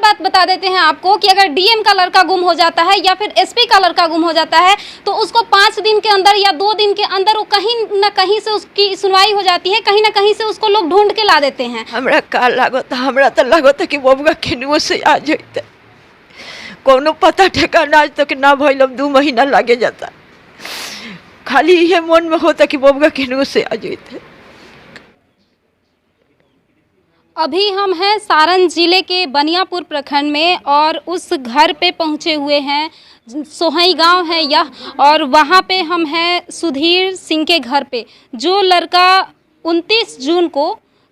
बात बता देते हैं आपको कि अगर डीएम का लड़का गुम हो जाता है या फिर एसपी का लड़का गुम हो जाता है तो उसको 5 दिन के अंदर या 2 दिन के अंदर वो कहीं ना कहीं से उसकी सुनवाई हो जाती है, कहीं ना कहीं से उसको लोग ढूंढ के ला देते हैं। हमरा का लागत, हमरा तो लागत कि बबुआ केनू से आ जाते, कोनो पता ठिकाना आज तक ना भइल, 2 महीना लगे जाता। खाली ये मन में होता कि बबुआ केनू से आ जाते। अभी हम हैं सारण जिले के बनियापुर प्रखंड में और उस घर पे पहुंचे हुए हैं, सोहई गांव है यह, और वहां पे हम हैं सुधीर सिंह के घर पे, जो लड़का 29 जून को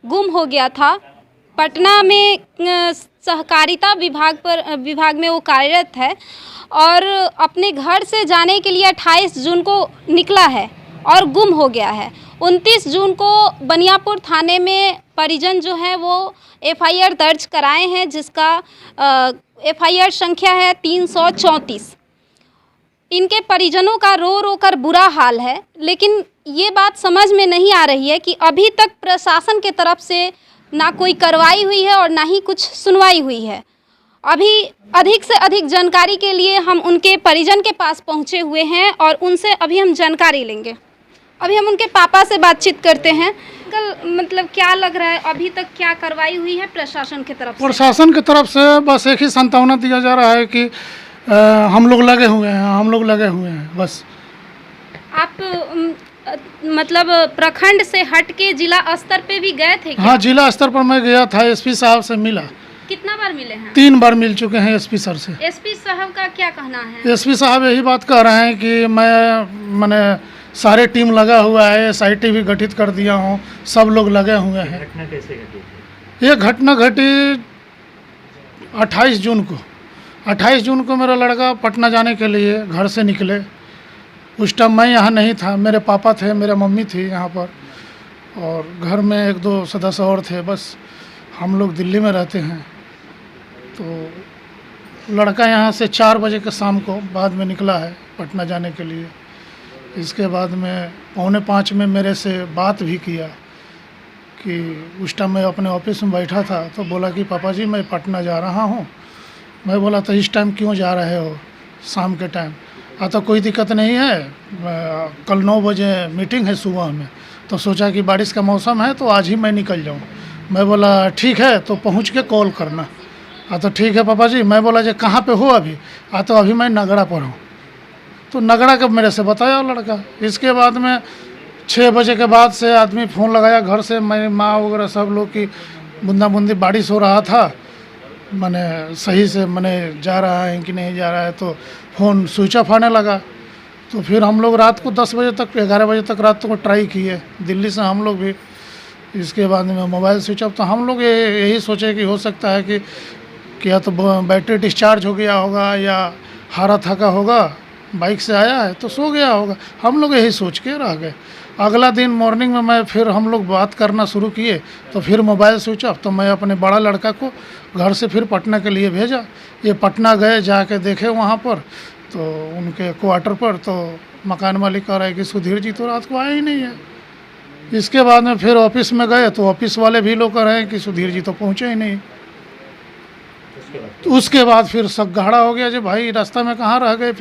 गुम हो गया था। पटना में सहकारिता विभाग में वो कार्यरत है और अपने घर से जाने के लिए 28 जून को निकला है और गुम हो गया है। 29 जून को बनियापुर थाने में परिजन जो है वो एफआईआर दर्ज कराए हैं, जिसका एफआईआर संख्या है 334। इनके परिजनों का रो रो कर बुरा हाल है, लेकिन ये बात समझ में नहीं आ रही है कि अभी तक प्रशासन के तरफ से ना कोई कार्रवाई हुई है और ना ही कुछ सुनवाई हुई है। अभी अधिक से अधिक जानकारी के लिए हम उनके परिजन के पास पहुंचे हुए हैं और उनसे अभी हम जानकारी लेंगे। अभी हम उनके पापा से बातचीत करते हैं। कल मतलब क्या लग रहा है, अभी तक क्या कार्रवाई हुई है प्रशासन की तरफ से? प्रशासन की तरफ से बस एक ही सांत्वना दिया जा रहा है कि हम लोग लगे हुए हैं, हम लोग लगे हुए हैं बस। आप मतलब प्रखंड से हट के जिला स्तर पे भी गए थे क्या? हाँ, जिला स्तर पर मैं गया था, एसपी साहब से मिला। कितना बार मिले हैं? 3 बार मिल चुके हैं एसपी सर से। एसपी साहब का क्या कहना है? एसपी साहब यही बात कह रहे हैं कि मैंने सारे टीम लगा हुआ है, एसआईटी भी गठित कर दिया हूँ, सब लोग लगे हुए हैं। घटना कैसे घटी? ये घटना घटी 28 जून को। 28 जून को मेरा लड़का पटना जाने के लिए घर से निकले। उस टाइम मैं यहाँ नहीं था, मेरे पापा थे, मेरे मम्मी थी यहाँ पर, और घर में 1-2 सदस्य और थे। बस हम लोग दिल्ली में रहते हैं। तो लड़का यहाँ से 4 बजे के शाम को बाद में निकला है पटना जाने के लिए। इसके बाद में 4:45 में मेरे से बात भी किया कि उस टाइम मैं अपने ऑफिस में बैठा था, तो बोला कि पापा जी मैं पटना जा रहा हूँ। मैं बोला तो इस टाइम क्यों जा रहे हो, शाम के टाइम? तो कोई दिक्कत नहीं है, कल 9 बजे मीटिंग है सुबह में, तो सोचा कि बारिश का मौसम है तो आज ही मैं निकल जाऊँ। मैं बोला ठीक है, तो पहुँच के कॉल करना। तो ठीक है पापा जी। मैं बोला जी कहाँ पे हो अभी? तो अभी मैं नगड़ा पर हूँ। तो नगड़ा का मेरे से बताया लड़का। इसके बाद में 6 बजे के बाद से आदमी फ़ोन लगाया घर से, मेरी माँ वगैरह सब लोग की बूंदा बूंदी बारिश हो रहा था, मैंने सही से मैंने जा रहा है कि नहीं जा रहा है, तो फ़ोन स्विच ऑफ आने लगा। तो फिर हम लोग रात को 10 बजे तक 11 बजे तक रात को ट्राई किए, दिल्ली से हम लोग भी। इसके बाद में मोबाइल स्विच ऑफ। तो हम लोग यही सोचे कि हो सकता है कि या तो बैटरी डिस्चार्ज हो गया होगा या हारा थका होगा, बाइक से आया है तो सो गया होगा। हम लोग यही सोच के रह गए। अगला दिन मॉर्निंग में फिर हम लोग बात करना शुरू किए, तो फिर मोबाइल स्विच ऑफ। तो मैं अपने बड़ा लड़का को घर से फिर पटना के लिए भेजा। ये पटना गए, जाके देखे वहाँ पर तो उनके क्वार्टर पर, तो मकान मालिक कह रहा है कि सुधीर जी तो रात को आए ही नहीं है। इसके बाद में फिर ऑफिस में गए तो ऑफिस वाले भी लोग कह रहे हैं कि सुधीर जी तो पहुँचे ही नहीं। तो उसके बाद फिर सगहाड़ा हो गया जी, भाई रास्ता में कहाँ रह गए।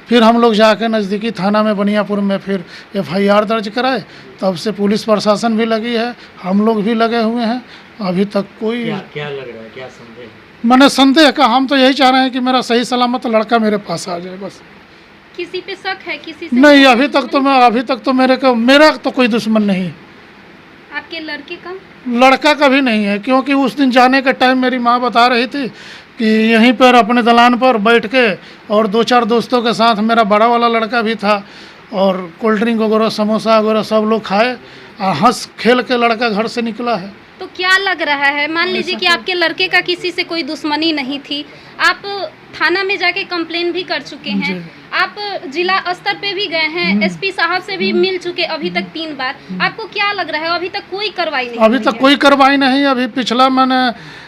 फिर हम लोग जाके नज़दीकी थाना में बनियापुर में फिर एफआईआर दर्ज कराए। तब से पुलिस प्रशासन भी लगी है, हम लोग भी लगे हुए हैं। अभी तक कोई क्या लग रहा है, क्या संदेह? मैंने संदेह का, हम तो यही चाह रहे हैं कि मेरा सही सलामत लड़का मेरे पास आ जाए बस। किसी पे शक है? किसी से नहीं, अभी तक तो मेरा तो कोई दुश्मन नहीं। आपके लड़के का? लड़का का भी नहीं है, क्योंकि उस दिन जाने के टाइम मेरी माँ बता रही थी कि यहीं पर अपने दलान पर बैठ के और 2-4 दोस्तों के साथ मेरा बड़ा वाला लड़का भी था, और कोल्ड ड्रिंक वगैरह समोसा वगैरह सब लोग खाए, हंस खेल के लड़का घर से निकला है। तो क्या लग रहा है, मान लीजिए कि आपके लड़के का किसी से कोई दुश्मनी नहीं थी, आप थाना में जाके कंप्लेन भी कर चुके हैं, आप जिला स्तर पे भी गए हैं, एसपी साहब से भी मिल चुके अभी तक 3 बार, आपको क्या लग रहा है अभी तक कोई कार्रवाई नहीं? अभी तक कोई कार्रवाई नहीं। अभी पिछला मैंने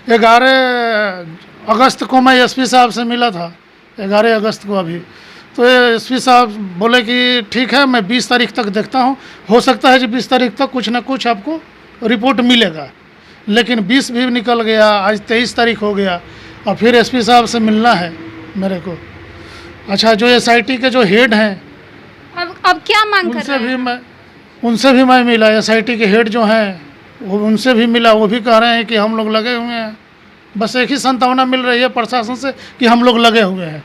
11 अगस्त को मैं एसपी साहब से मिला था, 11 अगस्त को। अभी तो एसपी साहब बोले कि ठीक है मैं 20 तारीख तक देखता हूँ, हो सकता है जी 20 तारीख तक कुछ ना कुछ आपको रिपोर्ट मिलेगा। लेकिन 20 भी निकल गया, आज 23 तारीख हो गया, और फिर एसपी साहब से मिलना है मेरे को। अच्छा, जो एसआईटी के जो हेड हैं अब क्या मांग कर रहे हैं? उनसे भी मैं मिला। एसआईटी के हेड जो हैं वो उनसे भी मिला, वो भी कह रहे हैं कि हम लोग लगे हुए हैं। बस एक ही संभावना मिल रही है प्रशासन से कि हम लोग लगे हुए हैं।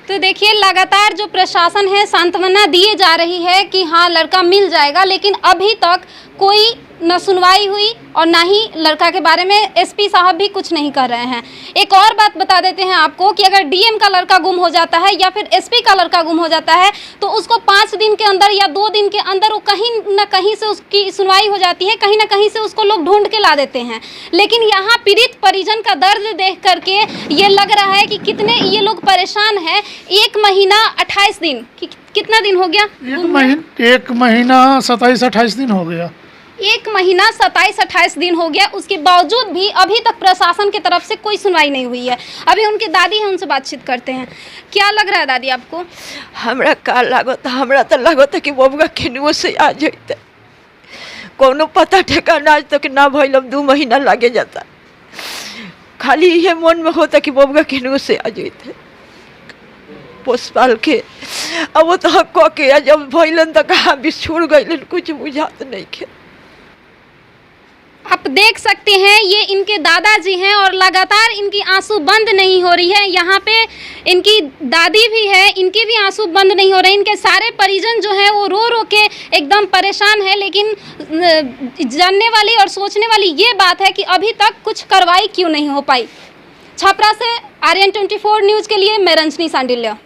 तो देखिए, लगातार जो प्रशासन है सांत्वना दिए जा रही है कि हाँ लड़का मिल जाएगा, लेकिन अभी तक कोई न सुनवाई हुई और ना ही लड़का के बारे में एसपी साहब भी कुछ नहीं कर रहे हैं। एक और बात बता देते हैं आपको कि अगर डीएम का लड़का गुम हो जाता है या फिर एसपी का लड़का गुम हो जाता है तो उसको 5 दिन के अंदर या 2 दिन के अंदर वो कहीं ना कहीं से उसकी सुनवाई हो जाती है, कहीं ना कहीं से उसको लोग ढूंढ के ला देते हैं। लेकिन यहाँ पीड़ित परिजन का दर्द देख करके ये लग रहा है कि कितने ये लोग परेशान हैं। 1 महीना 28 दिन, कितना दिन हो गया? 1 महीना 27-28 दिन हो गया। 1 महीना 27-28 दिन हो गया, उसके बावजूद भी अभी तक प्रशासन की तरफ से कोई सुनवाई नहीं हुई है। अभी उनकी दादी हैं, उनसे बातचीत करते हैं। क्या लग रहा है दादी आपको? हमरा का लागत, हमरा तो लागत कि बबुआ केनुओ से आ जाते। कोनो पता ठिकाना आज तक ना भइल, 2 महीना लागे जाता। खाली ये मन में होता कि बबुआ केनुओ से आ जाते पोसपाल के। अब वो तो हक के जब भइलन तो कहाँ बिछुड़ गइलन, कुछ बुझात नहीं के। आप देख सकते हैं ये इनके दादाजी हैं और लगातार इनकी आंसू बंद नहीं हो रही है। यहाँ पे इनकी दादी भी है, इनकी भी आंसू बंद नहीं हो रहे। इनके सारे परिजन जो हैं वो रो रो के एकदम परेशान है। लेकिन जानने वाली और सोचने वाली ये बात है कि अभी तक कुछ कार्रवाई क्यों नहीं हो पाई। छपरा से आर्यन 24 न्यूज़ के लिए मैं रंजनी सांडिल्या।